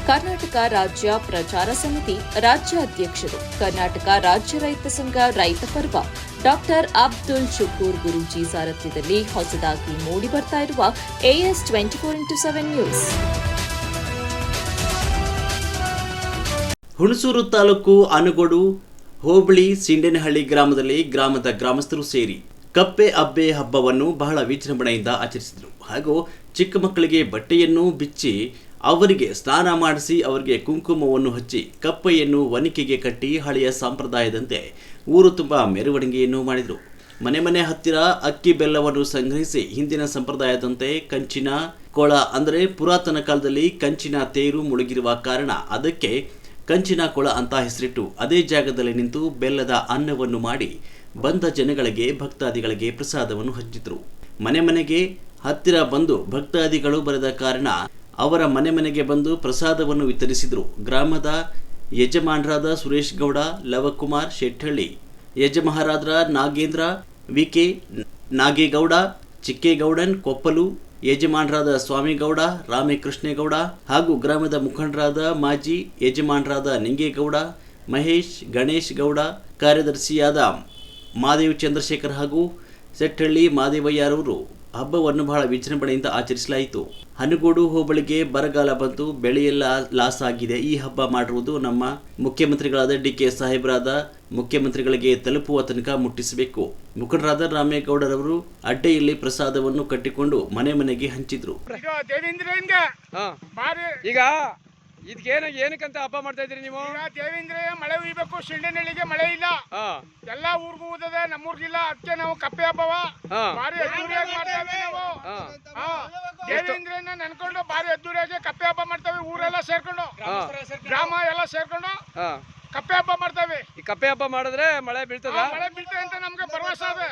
ಕರ್ನಾಟಕ ರಾಜ್ಯ ಪ್ರಚಾರ ಸಮಿತಿ ರಾಜ್ಯ ಅಧ್ಯಕ್ಷರು ಕರ್ನಾಟಕ ರಾಜ್ಯ ರೈತ ಸಂಘ ರೈತ ಪರ್ವ ಡಾಕ್ಟರ್ ಅಬ್ದುಲ್ ಶುಕೂರ್ ಗುರೂಜಿ ಸಾರಥ್ಯದಲ್ಲಿ ಹೊಸದಾಗಿ ಮೂಡಿಬರ್ತಾ ಇರುವ AS 24x7 news. Hunsur taluk Anagodu hobli Sindenahalli ಗ್ರಾಮದಲ್ಲಿ ಗ್ರಾಮದ ಗ್ರಾಮಸ್ಥರು ಸೇರಿ ಕಪ್ಪೆ ಅಬ್ಬೆ ಹಬ್ಬವನ್ನು ಬಹಳ ವಿಜೃಂಭಣೆಯಿಂದ ಆಚರಿಸಿದರು. ಹಾಗೂ ಚಿಕ್ಕ ಮಕ್ಕಳಿಗೆ ಬಟ್ಟೆಯನ್ನು ಬಿಚ್ಚಿ ಅವರಿಗೆ ಸ್ನಾನ ಮಾಡಿಸಿ ಅವರಿಗೆ ಕುಂಕುಮವನ್ನು ಹಚ್ಚಿ ಕಪ್ಪೆಯನ್ನು ವನಿಕೆಗೆ ಕಟ್ಟಿ ಹಳೆಯ ಸಂಪ್ರದಾಯದಂತೆ ಊರು ತುಂಬ ಮೆರವಣಿಗೆಯನ್ನು ಮಾಡಿದರು. ಮನೆ ಮನೆ ಹತ್ತಿರ ಅಕ್ಕಿ ಬೆಲ್ಲವನ್ನು ಸಂಗ್ರಹಿಸಿ ಹಿಂದಿನ ಸಂಪ್ರದಾಯದಂತೆ ಕಂಚಿನ ಕೊಳ ಅಂದರೆ ಪುರಾತನ ಕಾಲದಲ್ಲಿ ಕಂಚಿನ ತೇರು ಮುಳುಗಿರುವ ಕಾರಣ ಅದಕ್ಕೆ ಕಂಚಿನ ಕೊಳ ಅಂತ ಹೆಸರಿಟ್ಟು ಅದೇ ಜಾಗದಲ್ಲಿ ನಿಂತು ಬೆಲ್ಲದ ಅನ್ನವನ್ನು ಮಾಡಿ ಬಂದ ಜನಗಳಿಗೆ ಭಕ್ತಾದಿಗಳಿಗೆ ಪ್ರಸಾದವನ್ನು ಹಂಚಿದ್ರು. ಮನೆ ಮನೆಗೆ ಹತ್ತಿರ ಬಂದು ಭಕ್ತಾದಿಗಳು ಬರೆದ ಕಾರಣ ಅವರ ಮನೆ ಮನೆಗೆ ಬಂದು ಪ್ರಸಾದವನ್ನು ವಿತರಿಸಿದರು. ಗ್ರಾಮದ ಯಜಮಾನರಾದ ಸುರೇಶ್ ಗೌಡ, ಲವಕುಮಾರ್ ಶೆಟ್ಟಹಳ್ಳಿ, ಯಜಮಾನರಾದ ನಾಗೇಂದ್ರ ವಿಕೆ, ನಾಗೇಗೌಡ, ಚಿಕ್ಕೇಗೌಡನ್ ಕೊಪ್ಪಲು, ಯಜಮಾನರಾದ ಸ್ವಾಮಿಗೌಡ, ರಾಮಕೃಷ್ಣೇಗೌಡ ಹಾಗೂ ಗ್ರಾಮದ ಮುಖಂಡರಾದ ಮಾಜಿ ಯಜಮಾನರಾದ ನಿಂಗೇಗೌಡ, ಮಹೇಶ್, ಗಣೇಶ್ ಗೌಡ, ಕಾರ್ಯದರ್ಶಿಯಾದ ಮಾದೇವ್ ಚಂದ್ರಶೇಖರ್ ಹಾಗೂ ಸೆಟ್ಟಹಳ್ಳಿ ಮಾದೇವಯ್ಯರವರು ಹಬ್ಬವನ್ನು ಬಹಳ ವಿಜೃಂಭಣೆಯಿಂದ ಆಚರಿಸಲಾಯಿತು. ಹನಗೋಡು ಹೋಬಳಿಗೆ ಬರಗಾಲ ಬಂತು, ಬೆಳೆಯೆಲ್ಲ ಲಾಸ್ ಆಗಿದೆ. ಈ ಹಬ್ಬ ಮಾಡಿರುವುದು ನಮ್ಮ ಮುಖ್ಯಮಂತ್ರಿಗಳಾದ DK ಸಾಹೇಬರಾದ ಮುಖ್ಯಮಂತ್ರಿಗಳಿಗೆ ತಲುಪುವ ತನಕ ಮುಟ್ಟಿಸಬೇಕು. ಮುಖಂಡರಾದ ರಾಮೇಗೌಡರವರು ಅಡ್ಡೆಯಲ್ಲಿ ಪ್ರಸಾದವನ್ನು ಕಟ್ಟಿಕೊಂಡು ಮನೆ ಮನೆಗೆ ಹಂಚಿದ್ರು. ಈಗ ಇದಕ್ಕೇನು ಏನಕ್ಕಂತ ಹಬ್ಬ ಮಾಡ್ತಾ ಇದ್ರಿ ನೀವು? ದೇವೇಂದ್ರ ಮಳೆ ಉಯ್ಬೇಕು, ಸಿಂಡೇನಹಳ್ಳಿಗೆ ಮಳೆ ಇಲ್ಲ, ಎಲ್ಲಾ ಊರ್ಗೂ ಊದದೆ, ನಮ್ಮೂರ್ಗಿಲ್ಲ. ಅದಕ್ಕೆ ನಾವು ಕಪ್ಪೆ ಹಬ್ಬವ ಭಾರಿ ಅದ್ದೂರಿಯಾಗಿ ಮಾಡ್ತೇವೆ. ನಾವು ದೇವೇಂದ್ರನ ನೆನ್ಕೊಂಡು ಭಾರಿ ಅದ್ದೂರಿಯಾಗಿ ಕಪ್ಪೆ ಹಬ್ಬ ಮಾಡ್ತೇವೆ. ಊರೆಲ್ಲ ಸೇರ್ಕೊಂಡು, ಗ್ರಾಮ ಎಲ್ಲ ಸೇರ್ಕೊಂಡು ಕಪ್ಪೆ ಹಬ್ಬ ಮಾಡ್ತೇವೆ. ಈ ಕಪ್ಪೆ ಹಬ್ಬ ಮಾಡಿದ್ರೆ ಮಳೆ ಬೀಳ್ತದ? ಮಳೆ ಬೀಳ್ತದೆ ಅಂತ ನಮ್ಗೆ ಭರವಸೆ ಇದೆ.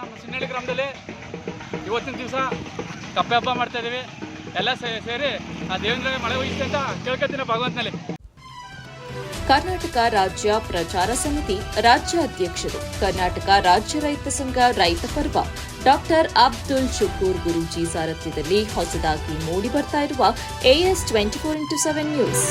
ನಮ್ಮ ಸಿಂಡೇನಹಳ್ಳಿ ಗ್ರಾಮದಲ್ಲಿ ಇವತ್ತಿನ ದಿವಸ ಕಪ್ಪೆ ಹಬ್ಬ ಮಾಡ್ತಾ ಇದೀವಿ. ಎಲ್ಲ ಸೇರಿ ಆ ದೇವೇಂದ್ರ ಮಳೆ ಹೋಗಿస్తే ಅಂತ ಕೇಳ್ಕೊತೀನಿ ಭಗವಂತನಲ್ಲಿ. ಕರ್ನಾಟಕ ರಾಜ್ಯ ಪ್ರಚಾರ ಸಮಿತಿ ರಾಜ್ಯ ಅಧ್ಯಕ್ಷರು ಕರ್ನಾಟಕ ರಾಜ್ಯ ರೈತ ಸಂಘ ರೈತ ಪರ್ವ ಡಾಕ್ಟರ್ ಅಬ್ದುಲ್ ಶುಕೂರ್ ಗುರೂಜಿ ಸಾರಥ್ಯದಲ್ಲಿ ಹೊಸದಾಗಿ ಮೂಡಿಬರ್ತಾ ಇರುವ AS 24x7 ನ್ಯೂಸ್.